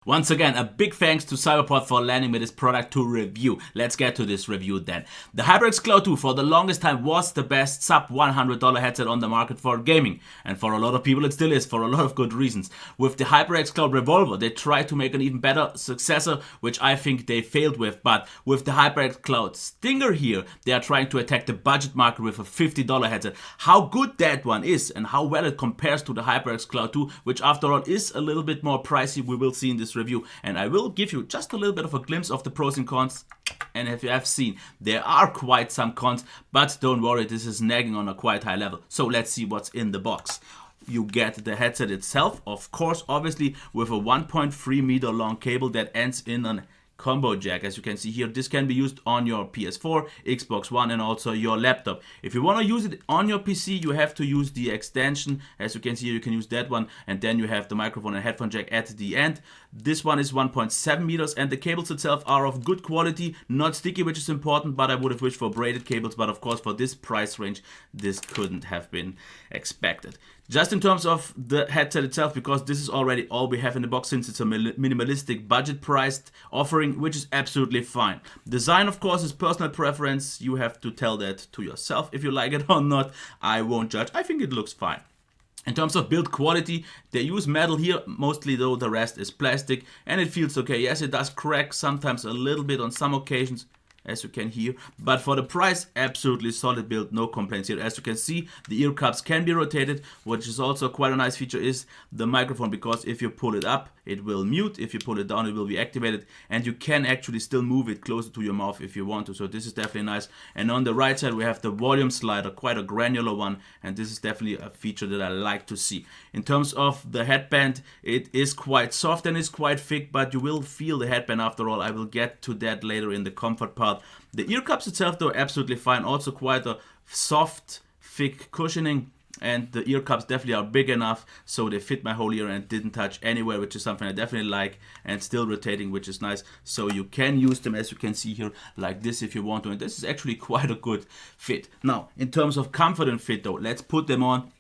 Once again, a big thanks to Cyberport for landing me this product to review. Let's get to this review then. The HyperX Cloud 2 for the longest time was the best sub $100 headset on the market for gaming. And for a lot of people it still is, for a lot of good reasons. With the HyperX Cloud Revolver, they tried to make an even better successor, which I think they failed with. But with the HyperX Cloud Stinger here, they are trying to attack the budget market with a $50 headset. How good that one is and how well it compares to the HyperX Cloud 2, which after all is a little bit more pricey, we will see in this review, and I will give you just a little bit of a glimpse of the pros and cons. And if you have seen, there are quite some cons, but don't worry, this is nagging on a quite high level. So let's see what's in the box. You get the headset itself, of course, obviously with a 1.3 meter long cable that ends in an combo jack. As you can see here, this can be used on your PS4, Xbox One, and also your laptop. If you want to use it on your PC, you have to use the extension. As you can see here, you can use that one, and then you have the microphone and headphone jack at the end. This one is 1.7 meters, and the cables itself are of good quality, not sticky, which is important, but I would have wished for braided cables. But of course, for this price range, this couldn't have been expected. Just in terms of the headset itself, because this is already all we have in the box, since it's a minimalistic budget priced offering, which is absolutely fine. Design, of course, is personal preference. You have to tell that to yourself if you like it or not. I won't judge. I think it looks fine. In terms of build quality, they use metal here, mostly though the rest is plastic, and it feels okay. Yes, it does crack sometimes a little bit on some occasions, as you can hear, but for the price, absolutely solid build, no complaints here. As you can see, the ear cups can be rotated, which is also quite a nice feature, is the microphone, because if you pull it up, it will mute. If you pull it down, it will be activated, and you can actually still move it closer to your mouth if you want to, so this is definitely nice. And on the right side, we have the volume slider, quite a granular one, and this is definitely a feature that I like to see. In terms of the headband, it is quite soft and is quite thick, but you will feel the headband after all. I will get to that later in the comfort part. The ear cups itself, though, absolutely fine. Also quite a soft, thick cushioning, and the ear cups definitely are big enough so they fit my whole ear and didn't touch anywhere, which is something I definitely like, and still rotating, which is nice. So you can use them, as you can see here, like this if you want to, and this is actually quite a good fit. Now, in terms of comfort and fit, though, let's put them on.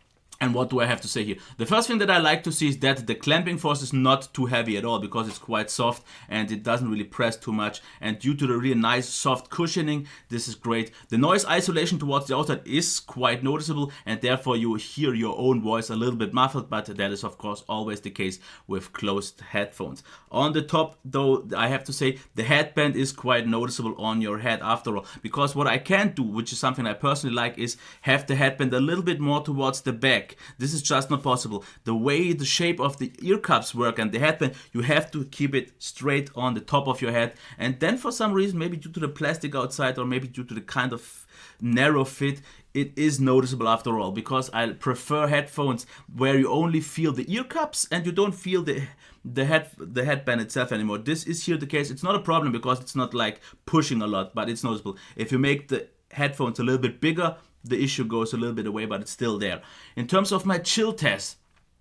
And what do I have to say here? The first thing that I like to see is that the clamping force is not too heavy at all, because it's quite soft and it doesn't really press too much. And due to the really nice soft cushioning, this is great. The noise isolation towards the outside is quite noticeable, and therefore you hear your own voice a little bit muffled, but that is of course always the case with closed headphones. On the top, though, I have to say the headband is quite noticeable on your head after all, because what I can do, which is something I personally like, is have the headband a little bit more towards the back. This is just not possible. The way the shape of the ear cups work and the headband, you have to keep it straight on the top of your head. And then for some reason, maybe due to the plastic outside or maybe due to the kind of narrow fit, it is noticeable after all, because I prefer headphones where you only feel the ear cups and you don't feel the headband itself anymore. This is here the case. It's not a problem because it's not like pushing a lot, but it's noticeable. If you make the headphones a little bit bigger, the issue goes a little bit away, but it's still there. In terms of my chill test,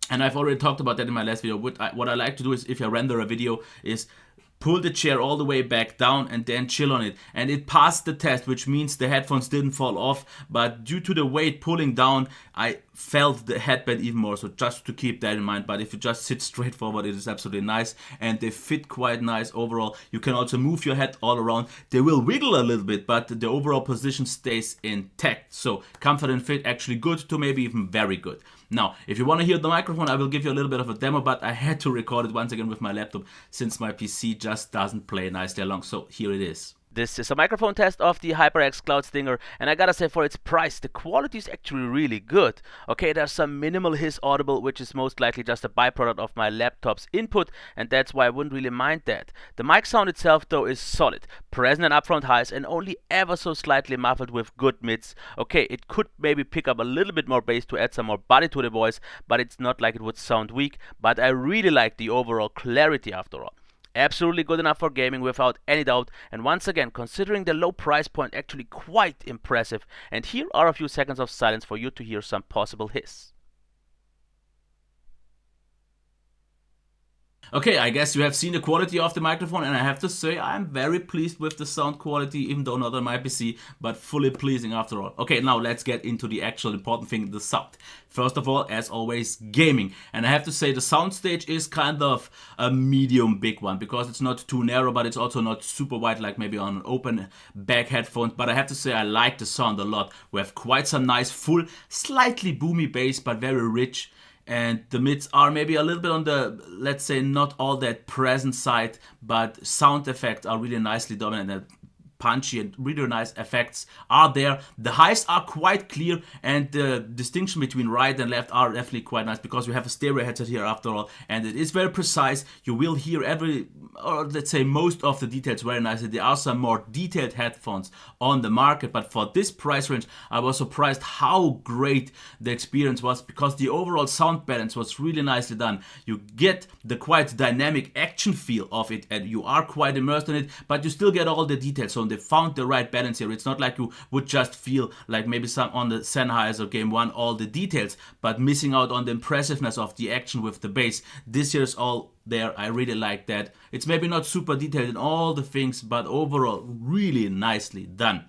and I've already talked about that in my last video, what I like to do is, if I render a video, is pull the chair all the way back down and then chill on it. And it passed the test, which means the headphones didn't fall off, but due to the weight pulling down, I felt the headband even more, so just to keep that in mind. But if you just sit straight forward, it is absolutely nice, and they fit quite nice overall. You can also move your head all around. They will wiggle a little bit, but the overall position stays intact. So comfort and fit, actually good to maybe even very good. Now, if you want to hear the microphone, I will give you a little bit of a demo, but I had to record it once again with my laptop since my PC just doesn't play nicely along. So here it is. This is a microphone test of the HyperX Cloud Stinger, and I gotta say, for its price, the quality is actually really good. Okay, there's some minimal hiss audible, which is most likely just a byproduct of my laptop's input, and that's why I wouldn't really mind that. The mic sound itself, though, is solid, present and upfront highs, and only ever so slightly muffled with good mids. Okay, it could maybe pick up a little bit more bass to add some more body to the voice, but it's not like it would sound weak. But I really like the overall clarity after all. Absolutely good enough for gaming without any doubt, and once again, considering the low price point, actually quite impressive. And here are a few seconds of silence for you to hear some possible hiss. Okay, I guess you have seen the quality of the microphone, and I have to say I'm very pleased with the sound quality, even though not on my PC, but fully pleasing after all. Okay, now let's get into the actual important thing, the sound. First of all, as always, gaming. And I have to say the soundstage is kind of a medium big one, because it's not too narrow, but it's also not super wide like maybe on an open back headphones. But I have to say I like the sound a lot. We have quite some nice full, slightly boomy bass, but very rich. And the mids are maybe a little bit on the, let's say, not all that present side, but sound effects are really nicely dominant and punchy and really nice effects are there. The highs are quite clear, and the distinction between right and left are definitely quite nice, because we have a stereo headset here after all, and it is very precise. You will hear every, or let's say most of the details very nicely. There are some more detailed headphones on the market, but for this price range I was surprised how great the experience was, because the overall sound balance was really nicely done. You get the quite dynamic action feel of it, and you are quite immersed in it, but you still get all the details. So they found the right balance here. It's not like you would just feel like maybe some on the Sennheiser Game 1 all the details, but missing out on the impressiveness of the action with the bass. This year's all there. I really like that. It's maybe not super detailed in all the things, but overall really nicely done.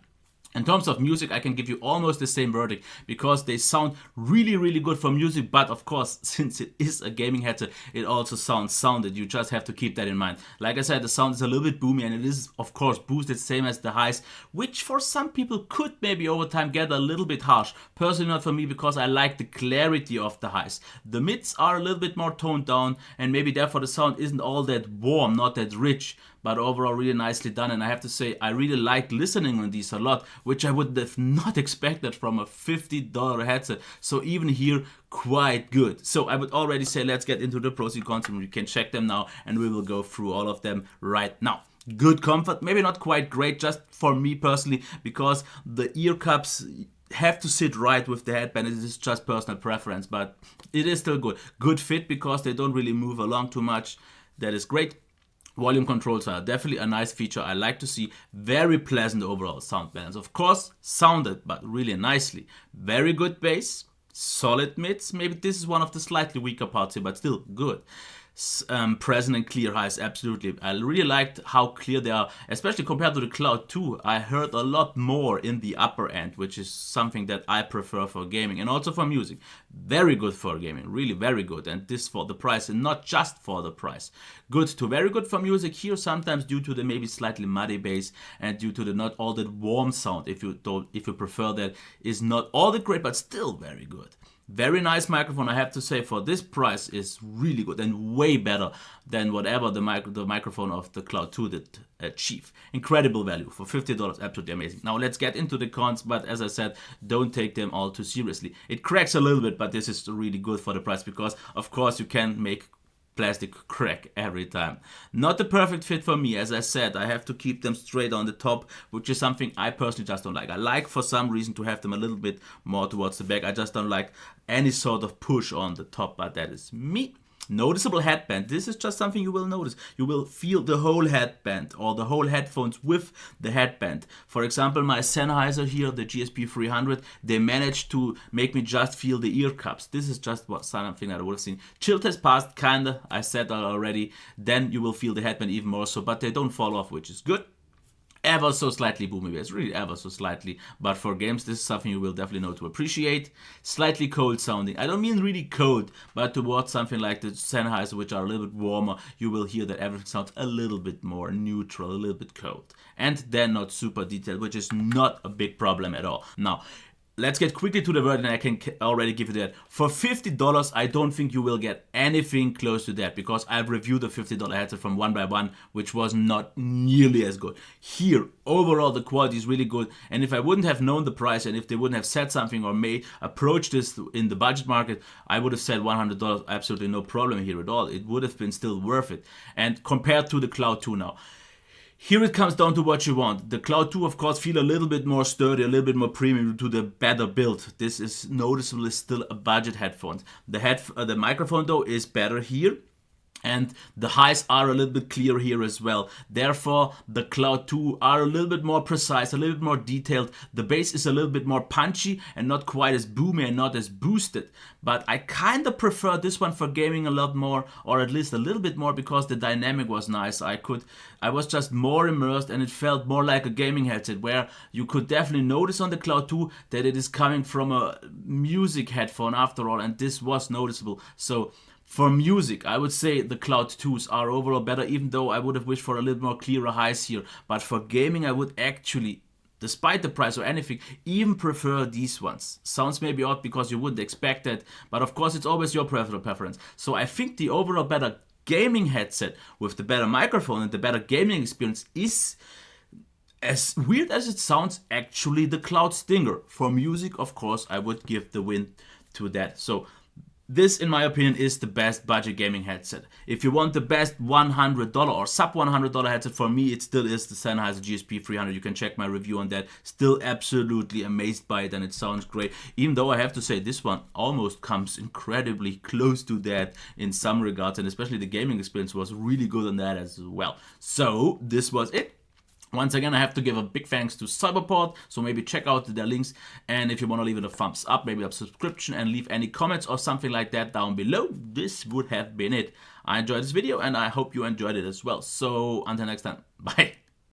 In terms of music, I can give you almost the same verdict, because they sound really, really good for music. But of course, since it is a gaming headset, it also sounds sounded. You just have to keep that in mind. Like I said, the sound is a little bit boomy, and it is, of course, boosted same as the highs, which for some people could maybe over time get a little bit harsh. Personally, not for me, because I like the clarity of the highs. The mids are a little bit more toned down, and maybe therefore the sound isn't all that warm, not that rich, but overall really nicely done. And I have to say I really like listening on these a lot, which I would have not expected from a $50 headset. So even here, quite good. So I would already say let's get into the pros and cons, and you can check them now, and we will go through all of them right now. Good comfort, maybe not quite great, just for me personally, because the ear cups have to sit right with the headband. It is just personal preference, but it is still good. Good fit, because they don't really move along too much. That is great. Volume controls are definitely a nice feature I like to see. Very pleasant overall sound balance. Of course, sounded, but really nicely. Very good bass, solid mids. Maybe this is one of the slightly weaker parts here, but still good. Present and clear highs, absolutely. I really liked how clear they are, especially compared to the Cloud 2. I heard a lot more in the upper end, which is something that I prefer for gaming and also for music. Very good for gaming, really very good. And this for the price, and not just for the price. Good to very good for music here, sometimes due to the maybe slightly muddy bass and due to the not all that warm sound. If you prefer that, is not all that great, but still very good. Very nice microphone, I have to say, for this price is really good and way better than whatever the microphone of the Cloud 2 did achieve. Incredible value for $50, absolutely amazing. Now let's get into the cons, but as I said, don't take them all too seriously. It cracks a little bit, but this is really good for the price, because of course you can make plastic crack every time. Not the perfect fit for me. As I said, I have to keep them straight on the top, which is something I personally just don't like. I like for some reason to have them a little bit more towards the back. I just don't like any sort of push on the top, but that is me. Noticeable headband. This is just something you will notice. You will feel the whole headband or the whole headphones with the headband. For example, my Sennheiser here, the GSP 300, they managed to make me just feel the ear cups. This is just something that I would have seen. Chill test passed, kinda. I said that already. Then you will feel the headband even more so, but they don't fall off, which is good. Ever so slightly boomy bass, really ever so slightly, but for games this is something you will definitely know to appreciate. Slightly cold sounding. I don't mean really cold, but towards something like the Sennheiser, which are a little bit warmer, you will hear that everything sounds a little bit more neutral, a little bit cold. And then not super detailed, which is not a big problem at all. Now, let's get quickly to the verdict, and I can already give you that. For $50, I don't think you will get anything close to that, because I've reviewed the $50 headset from 1x1, which was not nearly as good. Here, overall, the quality is really good, and if I wouldn't have known the price, and if they wouldn't have said something or may approach this in the budget market, I would have said $100, absolutely no problem here at all. It would have been still worth it. And compared to the Cloud 2 now, here it comes down to what you want. The Cloud 2, of course, feel a little bit more sturdy, a little bit more premium to the better build. This is noticeably still a budget headphone. The microphone, though, is better here. and the highs are a little bit clear here as well. Therefore, the Cloud 2 are a little bit more precise, a little bit more detailed. The bass is a little bit more punchy and not quite as boomy and not as boosted. But I kind of prefer this one for gaming a lot more, or at least a little bit more, because the dynamic was nice. I was just more immersed, and it felt more like a gaming headset, where you could definitely notice on the Cloud 2 that it is coming from a music headphone after all, and this was noticeable. So for music, I would say the Cloud 2s are overall better, even though I would have wished for a little more clearer highs here. But for gaming, I would actually, despite the price or anything, even prefer these ones. Sounds maybe odd because you wouldn't expect that, but of course it's always your personal preference. So I think the overall better gaming headset with the better microphone and the better gaming experience is, as weird as it sounds, actually the Cloud Stinger. For music, of course, I would give the win to that. So this, in my opinion, is the best budget gaming headset. If you want the best $100 or sub $100 headset, for me it still is the Sennheiser GSP 300. You can check my review on that. Still absolutely amazed by it, and it sounds great. Even though I have to say this one almost comes incredibly close to that in some regards, and especially the gaming experience was really good on that as well. So this was it. Once again, I have to give a big thanks to Cyberport, so maybe check out their links, and if you want to leave it a thumbs up, maybe a subscription, and leave any comments or something like that down below, this would have been it. I enjoyed this video, and I hope you enjoyed it as well. So until next time, bye.